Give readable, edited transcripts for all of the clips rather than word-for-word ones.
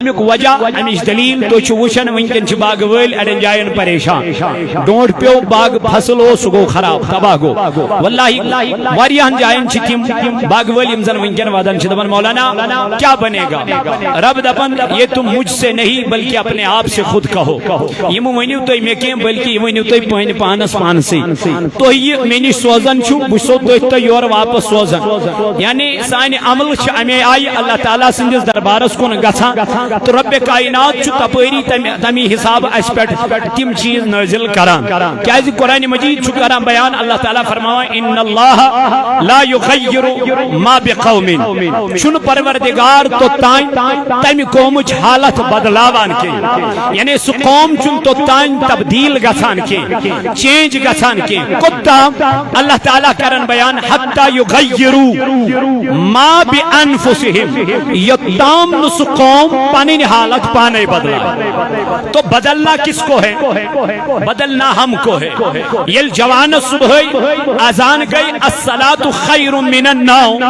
امیک وجہ امیش دلیل تو وچھن ونکن باغ ول اڑین جائن پریشان ڈونٹ پیو باغ فصل سہ گو خراب تباہ گو واللہ واریاہن جائن تم باغ ول یم زن ونکن ودان دپان مولانا کیا بنے گا رب دپان یہ تم مجھ سے نہیں بلکہ اپنے آپ سے خود کہو یم ونیو تھی مے کی بلکہ یہ ونیو تھی پہن پانس پانسی تو یہ مے نش سوزان بسو تھی یور واپس سوزان یعنی سانہ عمل امے آئی اللہ تعالیٰ سندس دربارس کن گھان تو رب کائنات تپری تمی حساب اس پہ تم چیز نازل کران کیاز قرآن مجید کران بیان اللہ تعالیٰ فرماوان ان اللہ لا یغیر ما بقوم چھن پروردگار تو تائیں تمی قومچ حالت بدلاوان کے یعنی سو قوم چھن تو تائیں تبدیل گھان کے چینج گھان کے کتا اللہ تعالیٰ کرن بیان حتی یغیروا ما بانفسہم یتام نس قوم پانی حالت پانے بدلا تو بدلنا کس کو ہے بدلنا ہم کو ہے یہ جوان صبح اذان گئی الصلاۃ خیر من النوم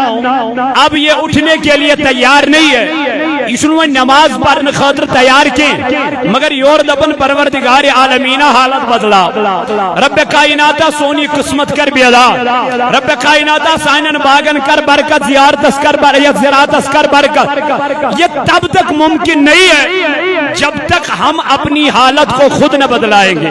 اب یہ اٹھنے کے لیے تیار نہیں ہے اس نے نماز پڑھنے خاطر تیار کی مگر یور دپن پروردگار عالمین حالت بدلا رب کائنات سونی قسمت کر بیدار رب کائنات سائنن باغن کر برکت زیارتس کر برکت زراعتس کر برکت یہ تب تک ممکن نہیں ہے جب تک ہم اپنی حالت کو خود نہ بدلائیں گے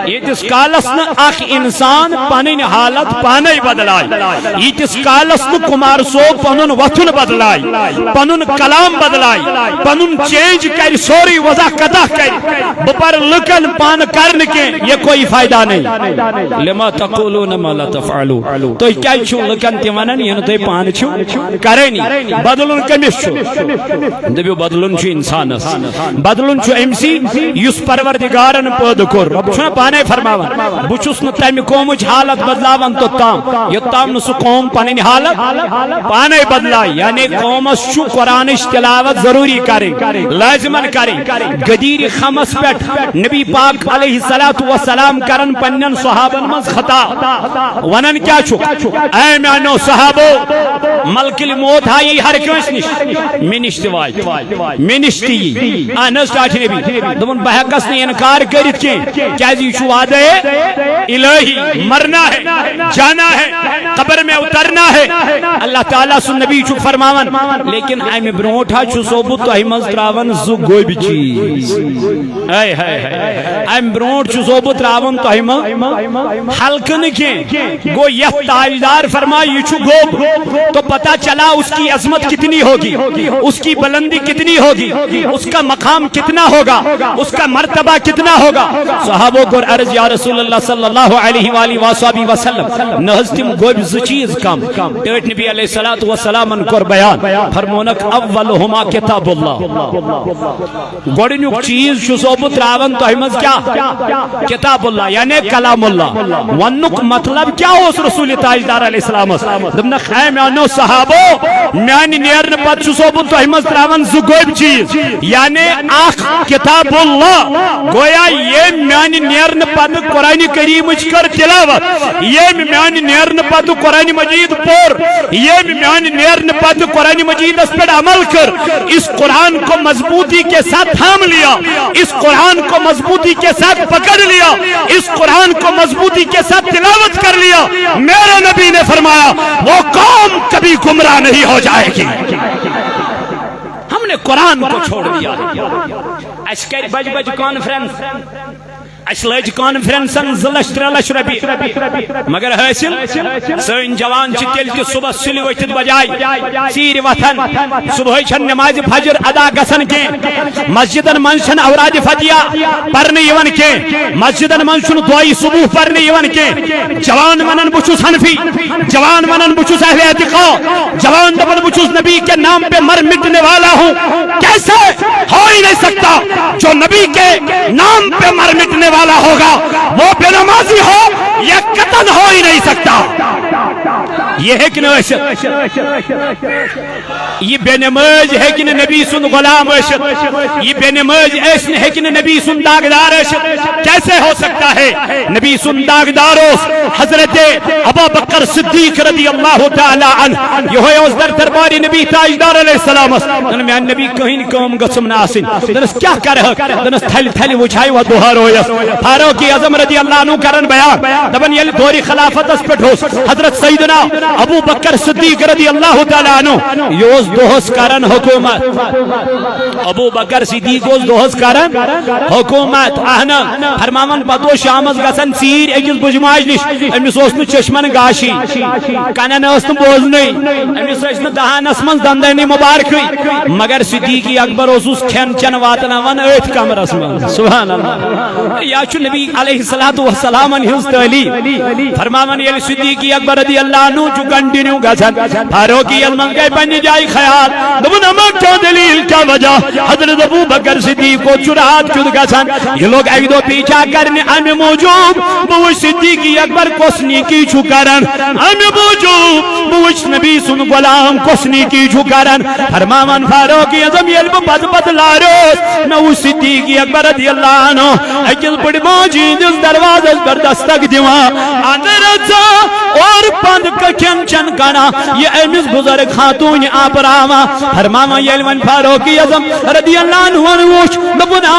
یہ جس کالس نہ اخ انسان پنن حالت پانے بدلائے یہ جس کالس نہ کمار سو پنن وطن بدلائے پنن کلام بدلائے پنن چینج کر سوری وضع قطع کر بپر لکن پان کرن کے یہ کوئی فائدہ نہیں لما تقولون ما لا تفعلون تو کیا چھو لکن تیمانن یہ تو پان چھو کرنی بدلن کمس چھو دبیو بدلن چھو انسان بدلن چھو امسی یس پروردگارن پود کر چھو پانے فرماوان بچوس نہ تمی قومچ حالت بدلاوان تو تام یتام نسو قوم پانی حالت پانے بدلائی یعنی قومس چھو قرآنش تلاوت ضروری کریں لازمن کریں گدیر خمس پیٹ نبی پاک علیہ السلام کرن پنن صحابن مز خطا ونن کیا چھو اے میانو صحابو ملک الموت ہائی ہر کیونس نش منشت وائی منشتی آنس ڈاٹھی نبی دمون بحقس نے انکار کرت کی کیازی چھو آدھے الہی مرنا ہے جانا ہے قبر میں اترنا ہے اللہ تعالیٰ سن نبی چھو فرماون لیکن ایم برونٹھا چھو صوبت تو احمد تراون زو گوئی بھی چیز ایم برونٹ چھو صوبت راون تو احمد حلقن کے گو یہ تاجدار فرمائی یہ چھو گوب تو پتا چلا اس کی عظمت کتنی ہوگی اس کی بلندی کتنی ہوگی اس کا مقام کتنا ہوگا اس کا مرتبہ کتنا ہوگا صحابوں کو عرض یا رسول اللہ صلی اللہ علیہ وآلہ وآلہ وسلم نہستم گوب ز چیز کم ٹیٹ نبی علیہ السلام ان کو بیان فرمونک اولہما کتاب اللہ گوڑنیک چیز شو صوبت راون تو احمد کیا کتاب اللہ یعنی کلام اللہ ونک مطلب کیا ہو اس رسول تاجدار علیہ السلام دمنا خیم یعنی صحابو میانی نیرن پت شو صوبت تو احمد راون ز گوب چیز یعنی آخ کتاب اللہ گویا یہ میانی نیرن پت قرآن کریم کر تلاوت یہ میانی نیرن پت قرآن مجید پور یہ میانی نیرن پت قرآن مجید اس پر عمل کر اس قرآن کو مضبوطی کے ساتھ تھام لیا اس قرآن کو مضبوطی کے ساتھ پکڑ لیا اس قرآن کو مضبوطی کے ساتھ تلاوت کر لیا میرے نبی نے فرمایا وہ قوم کبھی گمراہ نہیں ہو جائے گی ہم نے قرآن کو چھوڑ دیا اشکر بج بج کانفرنس اسلج کانفرنسن زلش ترلش ربی مگر حاصل سن جوان تیل کہ صبح سلی وتھت بجائے سیر وطن صبح چھن نماز فجر ادا گسن کی مسجدن منشن اوراد فتیہ پرنے یون کی مسجدن منشن دعائی صبح پرنے یون کی جوان منن بچوس حنفی جوان منن بچوس اہل اعتقاد جوان دبن بچوس نبی کے نام پہ مر مٹنے والا ہوں کیسے ہو ہی نہیں سکتا جو نبی کے نام پہ مر مٹنے والا ہوگا وہ بے نمازی ہو یہ قتل ہو ہی نہیں سکتا یہ ہے کہ یہ بے نماز ہے کہ نبی سن غلام یہ بے نماز ہے کہ نبی سن داغدار کیسے ہو سکتا ہے؟ نبی سن داغدار حضرت ابو بکر صدیق رضی اللہ تعالی عنہ یہ اس در درباری نبی تاجدار علیہ السلام میں نبی کہیں کام گسم ناسن دنس کیا کرہ دنس تھل تھل وچھائی و دوہر ہویس فاروق اعظم رضی اللہ عنہ کرن بیان دبن یل دوری خلافت اس پٹھ حضرت سیدنا ابو بکر صدیق رضی اللہ تعالی عنہ یوز دوہس کرن حکومت ابو بکر صدیق اس دوہس کرن حکومت اہنا فرماون پتو شامس گسن سیر اکس بجماج نش امس اوس نہ چشمن گاشی کنن اوس نہ بوزنی امس اوس نہ دہانس من دندنی مبارک مگر صدیق اکبر اوس کھین چن واتناون ایتھ کمرس من سبحان اللہ یا چھ نبی علیہ الصلوۃ والسلام ہنز تعلیم فرماون یل صدیق اکبر رضی اللہ عنہ جو کنٹینیو گژھن فاروق اعظم گئے پنہ جائے خیال دبن اما کیا دلیل کیا وجہ حضرت ابو بکر صدیق کو چرات چد گژھن یہ لوگ ایک دو پیچھا کرنے امی موجود بوش صدیق اکبر کوسنی کی چھو کرن امی موجود بوش نبی سن غلام کوسنی کی چھو کرن فرماون فاروق اعظم یلب بد بد لارس میں صدیق اکبر رضی اللہ عنہ اکل بڑی موجود اس دروازہ پر دستک دیوان اندر اچھا اور پند کھین چن کنا یہ امس بزرگ خاتون آپراما فرماون یلون فاروق اعظم رضی اللہ عنہ وچ دبنا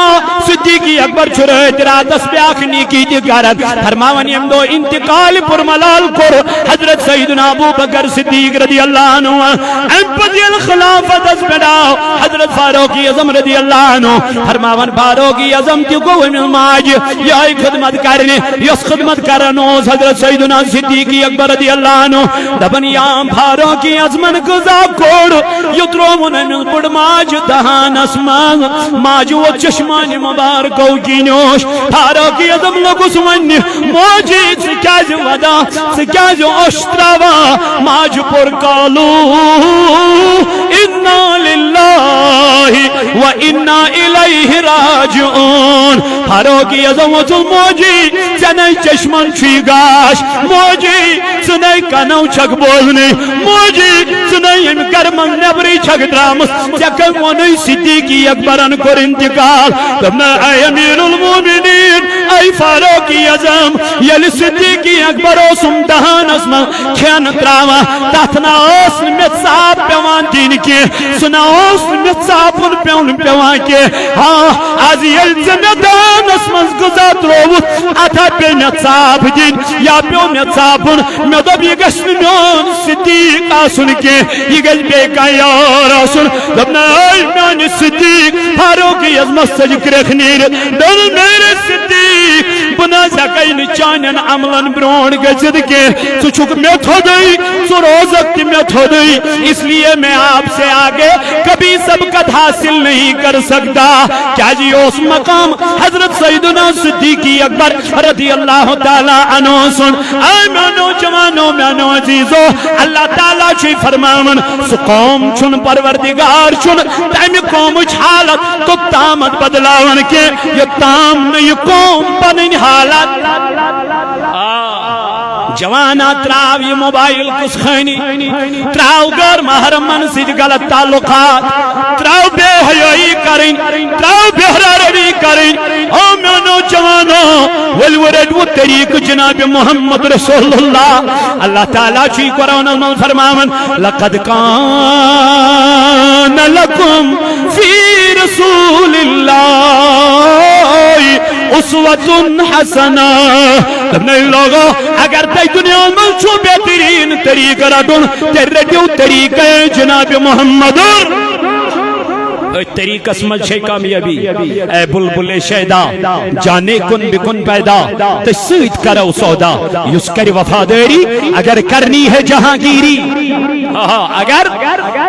صدیق اکبر چھرت راتس بیاخ نیکی دی کرد فرماون یم دو انتقال پر ملال کر حضرت سیدنا ابو بکر صدیق رضی اللہ عنہ ام پدیل خلافت اس پڑاو حضرت فاروق اعظم رضی اللہ عنہ فرماون فاروق اعظم تی کو من ماج یہ خدمت کرنے یس خدمت کرنوز حضرت سیدنا صدیق اکبر رضی اللہ عنہ دبن یام فاروق اعظم گزا کوڑ یترو من بڑ ماج دہان اسمان ماج و چشمان مبارکو گینوش فاروق اعظم لگس ون موجی سکاز ودا سکاز اشتراوا ماج پر کالو انا للہ و انا الیہ راجعون فاروق اعظم وچل موجی چنائی چشمان چھی گاش موجی چنائی کنو چھک بولنی موجی چنائی ام کرمن نبری چھک درامس چکم ونی صدیق اکبرن کر انتقال تمنا اے امیر المومنین اے فاروق اعظم یل صدیق اکبر اسم دہان اسم کھین تراوا تاتنا اسم متصاب پیوان دین کی سنا اسم متصابن پیوان کی ہاں آز یل زمدان اسم گزات روت اتھا پی متصاب دین یا پیو متصابن میں دب یہ گشن میون صدیق آسن کے یہ گل بے کایار آسن دبنا اے میون صدیق فاروق اعظم سجک رکھنیر دل میرے صدیق بنا سکین چانن عملن برون گزد کے سچک میں تھو دئی سو روزت میں تھو دئی اس لیے میں آپ سے آگے کبھی سبقت حاصل نہیں کر سکتا کیا جی اس مقام حضرت سیدنا صدیق اکبر رضی اللہ تعالی عنہ سن اے میانو جوانو میانو عزیزو اللہ تعالیٰ چی فرماون سو قوم چن پروردگار چن تیمی قوم حالت تو تامت بدلاون کے یہ تام نہیں قوم پنن حالت جوانا تراو یہ موبائل کس خینی تراو گر محرمن سید غلط تعلقات تراو بے حیائی کریں تراو بے حراروی کریں او میانو جوانو والورد و طریق جناب محمد رسول اللہ اللہ تعالیٰ چی قرآن المل فرماون لقد کان لکم فی رسول اللہ اسوۃ حسنہ تمہیں لوگو اگر تی دنیا میں چھو بہترین طریقہ رٹن تی رٹیو طریقہ جناب محمد طریقہ سمجھ چھے کامیابی اے بلبل شیدہ جانے کن بکن پیدا تسید کرو سودا یس کر وفاداری اگر کرنی ہے جہاں گیری اگر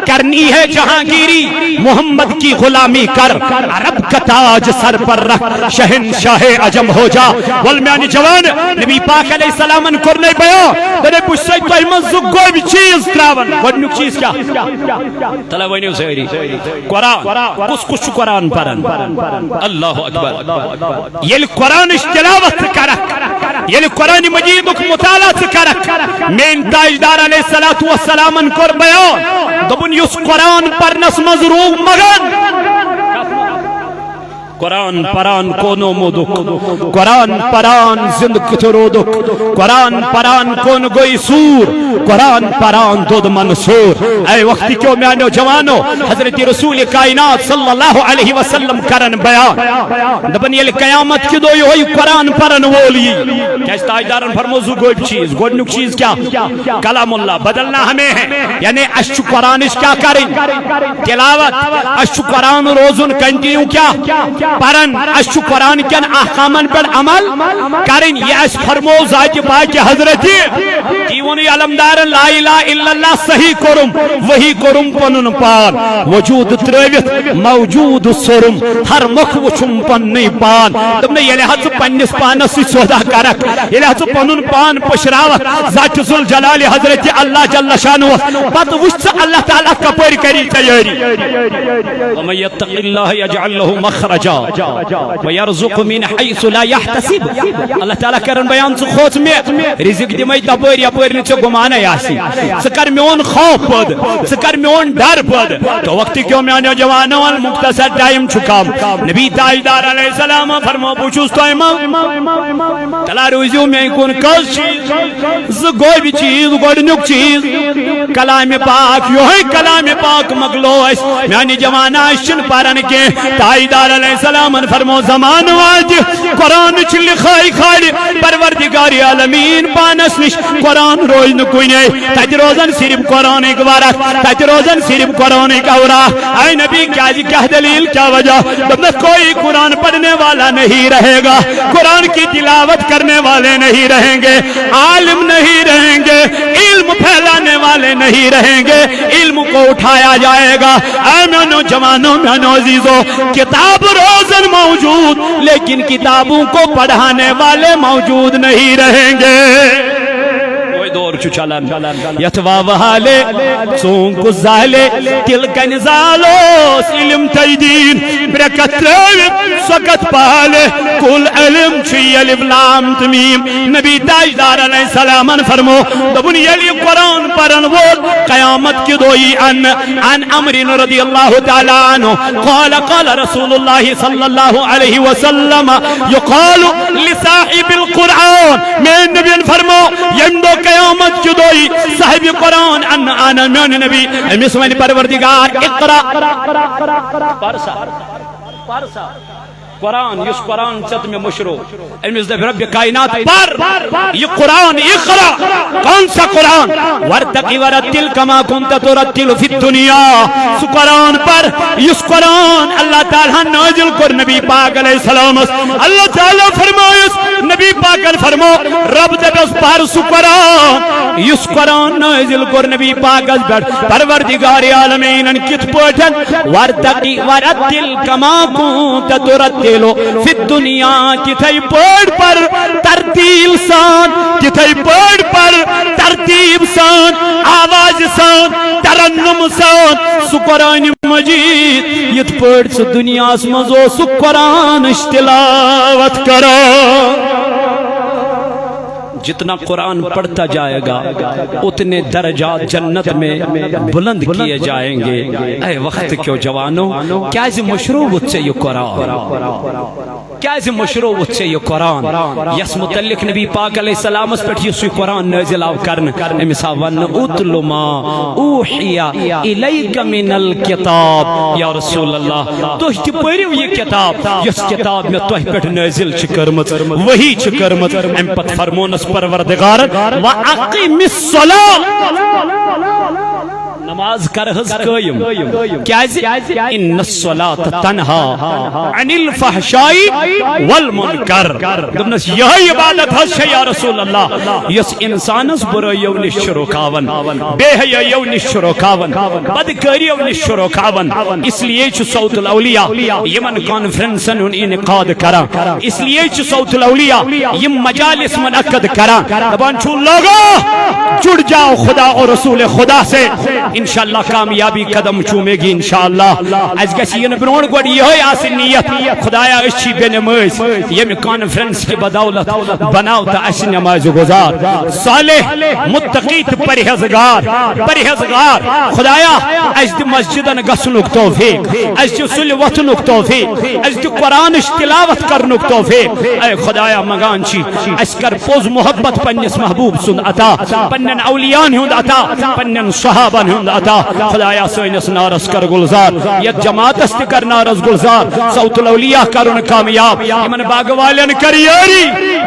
کرنی ہے جہانگیری محمد کی غلامی کر عرب کا تاج سر پر رکھ شہنشاہ عجم ہو جا والمیانی جوان نبی پاک علیہ السلام کرنے بیو دنے پوچھتے تو ایمان زگوئی بھی چیز تراون ونیک چیز کیا تلوینیو سہری قرآن کس قرآن پرن اللہ اکبر یل قرآن اشتلاوت کرک یل قرآن مجید مطالعہ کرک مین تاجدار علیہ السلام کر بیان دبن یس قرآن پرنس مضروب مگن قرآن پران کونو مودک قرآن پران زند کترودک قرآن پران کون گوئی سور قرآن پران دود منصور اے وقتی کیوں میانو جوانو حضرت رسول کائنات صلی اللہ علیہ وسلم کرن بیان دبن یہ قیامت کی دوئی ہوئی قرآن پرن وولی کیا اس تاجدارن فرموزو گوئی چیز گوڑنک چیز کیا کلام اللہ بدلنا ہمیں ہے یعنی اشو قرآنش کیا کریں تلاوت اشو قرآن روزن کنٹینیو کیا پرن اشو قرآن کن احکامن پر عمل کریں یہ اس فرمو ذات پاک حضرتی دیونی علمدار لا الہ الا اللہ صحیح کرم وہی کرم پنن پان وجود ترویت موجود سرم ہر مخ وچم پننی پان تم نے یہ لحظ پنس پانس سی سودا کرک یہ لحظ پنن پان پشراوت ذات ذل جلال حضرت اللہ جل شانو بات وشت اللہ تعالیٰ کپر کری تیاری ومن یتق اللہ یجعل له مخرجا ويرزق من حيث لا يحتسب اللہ تعالیٰ کرن بیان سے خوت میں رزق دمائی تپر یا پر نیچے گمانا یاسی سکر میون خوف پد سکر میون ڈر پد تو وقتی کیوں میانے جوانوں المختصر ٹائم چکام نبی تاجدار علیہ السلام فرمو پوچھوس تو امام تلا روزیوں میں کون کس چیز زگوئی بھی چیز گوڑنک چیز کلام پاک یوں ہے کلام پاک مغلوش میانی جوانا اشن پارن کے تاجدار علیہ السلام فرمو زمان واج قرآن چل خائی خاڑی پروردگاری عالمین پانس نش قرآن روز نکوئی نہیں تاج روزن صرف قرآن ایک وارک تاج روزن صرف قرآن ایک اورا اے نبی کیا جی کیا دلیل کیا وجہ تم کوئی قرآن پڑھنے والا نہیں رہے گا قرآن کی تلاوت کرنے والے نہیں رہیں گے عالم نہیں رہیں گے علم پھیلانے والے نہیں رہیں گے علم کو اٹھایا جائے گا اے میانو جوانوں میانو عزیزو کتاب روزن موجود لیکن کتابوں کو پڑھانے والے موجود نہیں رہیں گے دور چو چلن یتوا وحالے سونکو زالے تلک نزالو علم تیدین برکت رویت سکت پالے کل علم چی علم لام تمیم نبی تاجدار علیہ السلام فرمو دبن یلی قرآن پرن وول قیامت کی دوئی ان عمرین رضی اللہ تعالیٰ عنہ قال رسول اللہ صلی اللہ علیہ وسلم یقال لصاحب القرآن میں نبی فرمو یمدو قیامت کی دوئی صاحب قرآن انا میون نبی مسمانی پروردگار اقرا پارسا قرآن یس قرآن چت میں مشرو امس دے رب کائنات پر یہ قرآن اقرا کون سا قرآن ورتقی ورتل کما کنت ترتل فی الدنیا سو قرآن پر یس قرآن اللہ تعالیٰ نازل کر نبی پاک علیہ السلام اللہ تعالیٰ فرمائیس نبی پاک فرمو رب دے بس پر سو قرآن یس قرآن نازل کر نبی پاک پر پروردگار عالمین کت پوٹن ورتقی ورتل کما کنت ترتل فی الدنیا کتھائی پڑھ پر ترتیل سان کتھائی پڑھ پر ترتیب سان آواز سان ترنم سان سو قرآن مجید یت پڑھ سو دنیا اسمزو سو قرآن اشتلاوت کرو جتنا قرآن پڑھتا جائے گا اتنے درجات جنت میں بلند کیے جائیں گے اے وقت کیوں جوانوں کیا اس مشروب سے یہ قرآن کیا اس مشروب سے یہ قرآن یس متعلق نبی پاک علیہ السلام اس پر یہ قرآن نازل آو کرن امسا ون اتل ما اوحیا الیک من الکتاب یا رسول اللہ تو ہی پڑھو یہ کتاب یس کتاب میں تو ہی پر نازل چکرمت وہی چکرمت ام پت فرمونس پروردگار وَأَقِمِ الصَّلَاةِ نماز کرہز قائم کیازِ ان الصلاۃ تنہا عن الفحشاء والمنکر دمنس یہ عبادت ہے یا رسول اللہ یس انسانس برائیو نش رکاون بے حیائیو نش رکاون بدکاریو نش رکاون اس لیے چھ صوت الاولیاء یمن کانفرنسن انعقاد کرا اس لیے چھ صوت الاولیاء یم مجالس منعقد کرا دبان چھو لوگو جڑ جاؤ خدا اور رسول خدا سے انشاءاللہ کامیابی قدم چومے گی انشاءاللہ از گسین برون گوڑ یہ آسن نیت خدایا اچھی بے نماز یم کانفرنس کی بدولت بناو تا اس نماز گزار صالح متقیت پرہزگار خدایا از دی مسجدن گسنک توفیق از دی سلوتنک توفیق از دی قرآن تلاوت کرنک توفیق اے خدایا مگان چی اس کر پوز محبت پنیس محبوب سن عطا پنن اولیان ہند عطا پنن صحابان ہند عطا خدایا سوینس نارس کر گلزار یک جماعت است کر نارس گلزار صوت الاولیاء کرن کامیاب امن باغوالن کریاری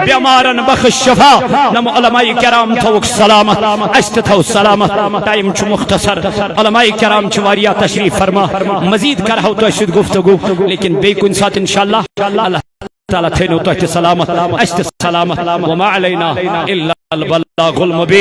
بیمارن بخش شفا نم علماء کرام توک سلامت اشت تو سلامت ٹائم چھ مختصر علماء کرام چواریا تشریف فرما مزید کر ہو تو اشت گفتگو لیکن بے کن ساتھ انشاءاللہ اللہ تعالی تھینو تو سلامت اشت سلامت وما علینا الا البلاغ المبین